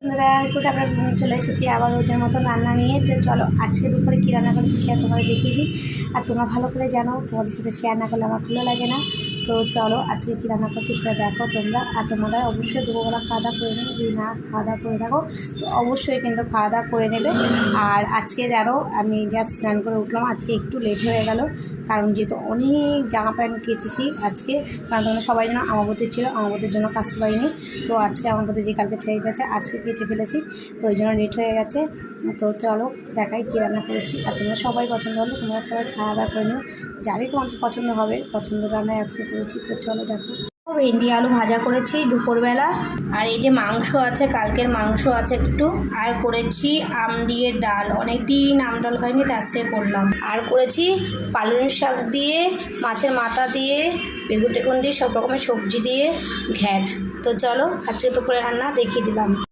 বন্ধুরা আমরা চলে এসেছি আবার রোজের মতো রান্না নিয়ে। যে চলো আজকে দুপুরে কী রান্না করেছি সেটা তোমাদের দেখিয়ে দিই। আর তোমরা ভালো করে জানো, তোমাদের সাথে শেয়ার না করলে আমার ভালো লাগে না। তো চলো আজকে কী রান্না করছি সেটা দেখো তোমরা। আর তোমরা অবশ্যই দুপুরবেলা খাওয়া দাওয়া করে নেবে, যদি না খাওয়া দাওয়া করে থাকো তো অবশ্যই কিন্তু খাওয়া দাওয়া করে নেবে। আর আজকে জানো আমি জাস্ট স্নান করে উঠলাম, আজকে একটু লেট হয়ে গেল কারণ যেহেতু অনেক জামা প্যান্ট কেচেছি আজকে, কারণ তোমরা সবাই যেন আমাবতী ছিল, আমাবতীর জন্য কাচতে পারিনি। তো আজকে আমাবতী যে কালকে ছেড়ে গেছে আজকে কেচে ফেলেছি, তো ওই জন্য লেট হয়ে গেছে। তো চলো দেখাই কী রান্না করেছি। আর তোমরা সবাই পছন্দ হলে তোমরা সবাই খাওয়া দাওয়া করে নিও, জানি তোমাদের পছন্দ হবে, পছন্দ রান্নায় আজকে করেছি। তো চলো দেখো, ভেন্ডি আলু ভাজা করেছি দুপুরবেলা। আর এই যে মাংস আছে, কালকের মাংস আছে একটু, আর করেছি আম দিয়ে ডাল, অনেক দিন আম ডাল খাইনি তো আজকে করলাম। আর করেছি পালং শাক দিয়ে, মাছের মাথা দিয়ে, বেগুন টেগুন দিয়ে, সব রকমের সবজি দিয়ে ঘ্যাট। তো চলো আজকে দুপুরে রান্না দেখিয়ে দিলাম।